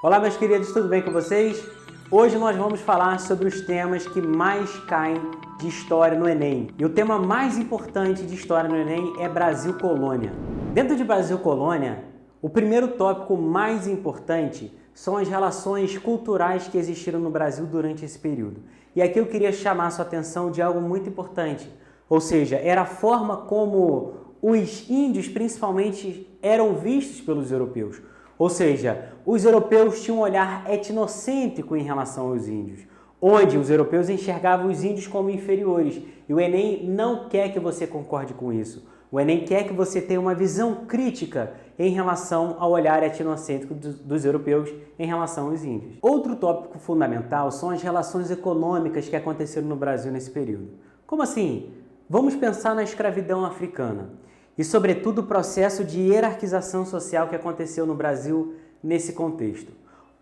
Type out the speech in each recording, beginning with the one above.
Olá, meus queridos, tudo bem com vocês? Hoje nós vamos falar sobre os temas que mais caem de história no Enem. E o tema mais importante de história no Enem é Brasil Colônia. Dentro de Brasil Colônia, o primeiro tópico mais importante são as relações culturais que existiram no Brasil durante esse período. E aqui eu queria chamar a sua atenção de algo muito importante, ou seja, era a forma como os índios principalmente eram vistos pelos europeus. Ou seja, os europeus tinham um olhar etnocêntrico em relação aos índios, onde os europeus enxergavam os índios como inferiores. E o Enem não quer que você concorde com isso. O Enem quer que você tenha uma visão crítica em relação ao olhar etnocêntrico dos europeus em relação aos índios. Outro tópico fundamental são as relações econômicas que aconteceram no Brasil nesse período. Como assim? Vamos pensar na escravidão africana. E, sobretudo, o processo de hierarquização social que aconteceu no Brasil nesse contexto,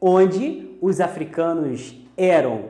onde os africanos eram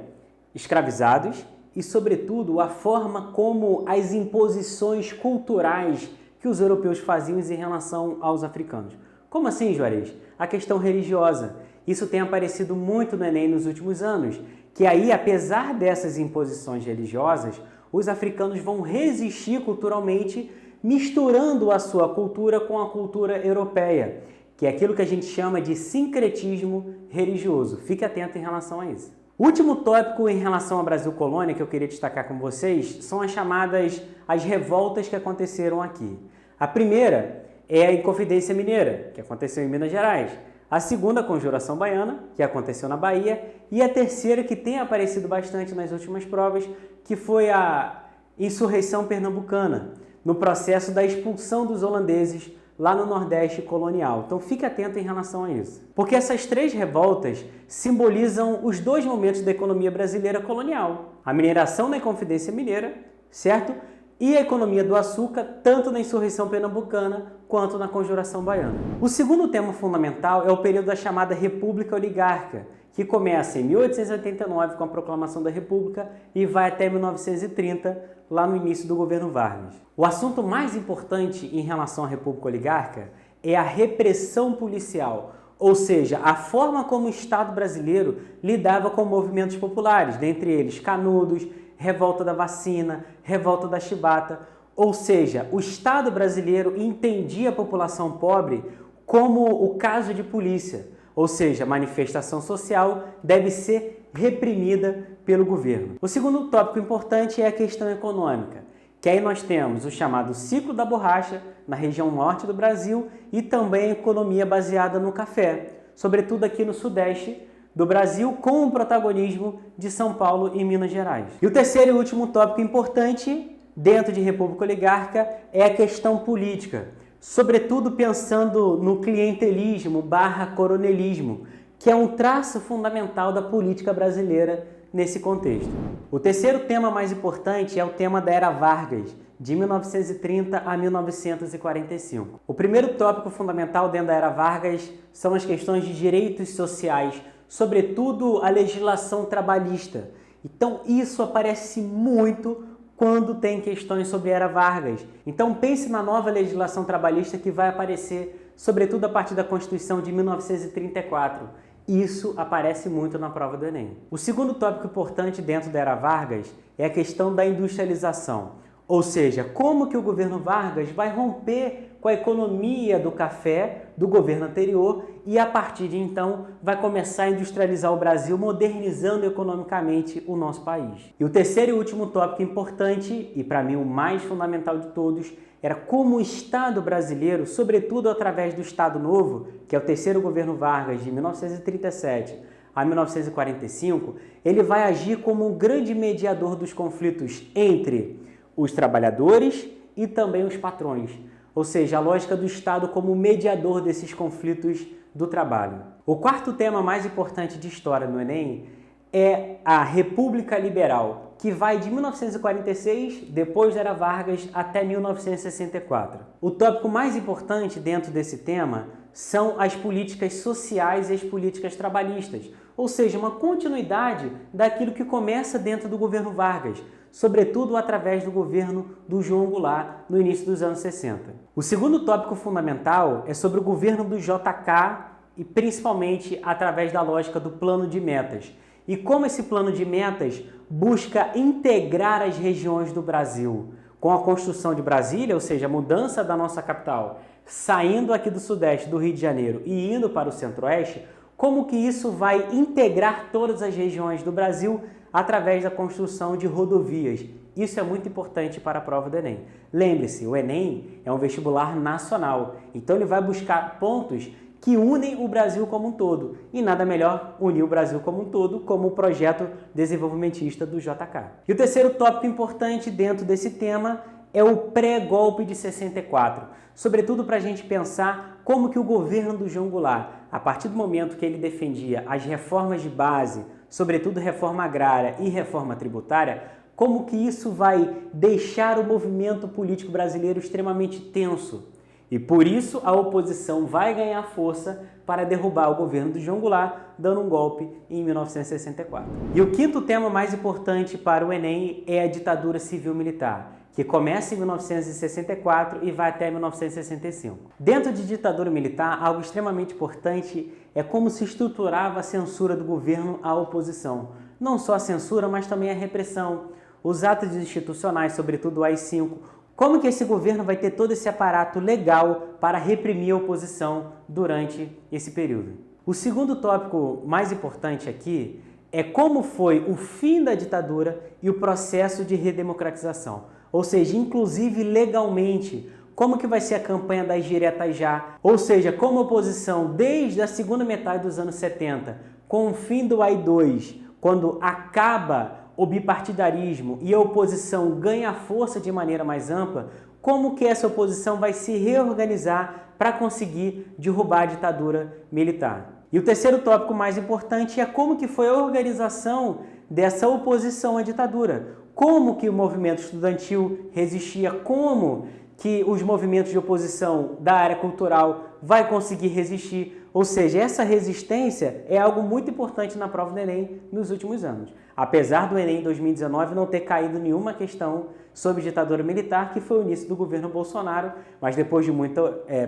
escravizados e, sobretudo, a forma como as imposições culturais que os europeus faziam em relação aos africanos. Como assim, Juarez? A questão religiosa. Isso tem aparecido muito no Enem nos últimos anos, que aí, apesar dessas imposições religiosas, os africanos vão resistir culturalmente, misturando a sua cultura com a cultura europeia, que é aquilo que a gente chama de sincretismo religioso. Fique atento em relação a isso. O último tópico em relação ao Brasil Colônia que eu queria destacar com vocês são as revoltas que aconteceram aqui. A primeira é a Inconfidência Mineira, que aconteceu em Minas Gerais. A segunda, a Conjuração Baiana, que aconteceu na Bahia. E a terceira, que tem aparecido bastante nas últimas provas, que foi a Insurreição Pernambucana, no processo da expulsão dos holandeses lá no Nordeste colonial. Então fique atento em relação a isso. Porque essas três revoltas simbolizam os dois momentos da economia brasileira colonial. A mineração na Inconfidência Mineira, certo? E a economia do açúcar, tanto na Insurreição Pernambucana quanto na Conjuração Baiana. O segundo tema fundamental é o período da chamada República Oligárquica, que começa em 1889 com a proclamação da República e vai até 1930, lá no início do governo Vargas. O assunto mais importante em relação à República Oligárquica é a repressão policial, ou seja, a forma como o Estado brasileiro lidava com movimentos populares, dentre eles Canudos, Revolta da Vacina, Revolta da Chibata. Ou seja, o Estado brasileiro entendia a população pobre como o caso de polícia, ou seja, manifestação social deve ser reprimida pelo governo. O segundo tópico importante é a questão econômica, que aí nós temos o chamado ciclo da borracha na região norte do Brasil e também a economia baseada no café, sobretudo aqui no sudeste do Brasil, com o protagonismo de São Paulo e Minas Gerais. E o terceiro e último tópico importante dentro de República Oligárquica é a questão política, sobretudo pensando no clientelismo / coronelismo, que é um traço fundamental da política brasileira nesse contexto. O terceiro tema mais importante é o tema da Era Vargas, de 1930 a 1945. O primeiro tópico fundamental dentro da Era Vargas são as questões de direitos sociais, sobretudo a legislação trabalhista. Então isso aparece muito quando tem questões sobre a Era Vargas. Então pense na nova legislação trabalhista que vai aparecer, sobretudo a partir da Constituição de 1934. Isso aparece muito na prova do Enem. O segundo tópico importante dentro da Era Vargas é a questão da industrialização. Ou seja, como que o governo Vargas vai romper com a economia do café do governo anterior e, a partir de então, vai começar a industrializar o Brasil, modernizando economicamente o nosso país. E o terceiro e último tópico importante, e para mim o mais fundamental de todos, era como o Estado brasileiro, sobretudo através do Estado Novo, que é o terceiro governo Vargas, de 1937 a 1945, ele vai agir como um grande mediador dos conflitos entre os trabalhadores e também os patrões, ou seja, a lógica do Estado como mediador desses conflitos do trabalho. O quarto tema mais importante de história no Enem é a República Liberal, que vai de 1946, depois da Era Vargas, até 1964. O tópico mais importante dentro desse tema são as políticas sociais e as políticas trabalhistas, ou seja, uma continuidade daquilo que começa dentro do governo Vargas, sobretudo através do governo do João Goulart no início dos anos 60. O segundo tópico fundamental é sobre o governo do JK e principalmente através da lógica do plano de metas. E como esse plano de metas busca integrar as regiões do Brasil com a construção de Brasília, ou seja, a mudança da nossa capital, saindo aqui do Sudeste, do Rio de Janeiro e indo para o Centro-Oeste, como que isso vai integrar todas as regiões do Brasil através da construção de rodovias. Isso é muito importante para a prova do Enem. Lembre-se, o Enem é um vestibular nacional, então ele vai buscar pontos que unem o Brasil como um todo. E nada melhor unir o Brasil como um todo como o projeto desenvolvimentista do JK. E o terceiro tópico importante dentro desse tema é o pré-golpe de 64. Sobretudo para a gente pensar como que o governo do João Goulart, a partir do momento que ele defendia as reformas de base, sobretudo reforma agrária e reforma tributária, como que isso vai deixar o movimento político brasileiro extremamente tenso. E por isso a oposição vai ganhar força para derrubar o governo do João Goulart, dando um golpe em 1964. E o quinto tema mais importante para o Enem é a ditadura civil-militar, que começa em 1964 e vai até 1965. Dentro de ditadura militar, algo extremamente importante é como se estruturava a censura do governo à oposição. Não só a censura, mas também a repressão, os atos institucionais, sobretudo o AI-5, como que esse governo vai ter todo esse aparato legal para reprimir a oposição durante esse período. O segundo tópico mais importante aqui é como foi o fim da ditadura e o processo de redemocratização. Ou seja, inclusive legalmente, como que vai ser a campanha das diretas já, ou seja, como a oposição desde a segunda metade dos anos 70, com o fim do AI-2, quando acaba o bipartidarismo e a oposição ganha força de maneira mais ampla, como que essa oposição vai se reorganizar para conseguir derrubar a ditadura militar. E o terceiro tópico mais importante é como que foi a organização dessa oposição à ditadura. Como que o movimento estudantil resistia, como que os movimentos de oposição da área cultural vai conseguir resistir. Ou seja, essa resistência é algo muito importante na prova do Enem nos últimos anos. Apesar do Enem 2019 não ter caído nenhuma questão sobre ditadura militar, que foi o início do governo Bolsonaro, mas depois de muita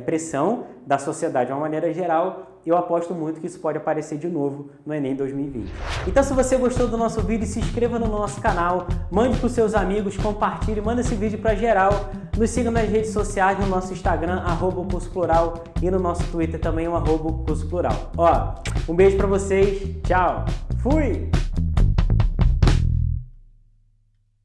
pressão da sociedade de uma maneira geral, eu aposto muito que isso pode aparecer de novo no Enem 2020. Então, se você gostou do nosso vídeo, se inscreva no nosso canal, mande para os seus amigos, compartilhe, manda esse vídeo para geral, nos siga nas redes sociais, no nosso Instagram, @CursoPlural, e no nosso Twitter também, @CursoPlural. Um beijo para vocês, tchau, fui!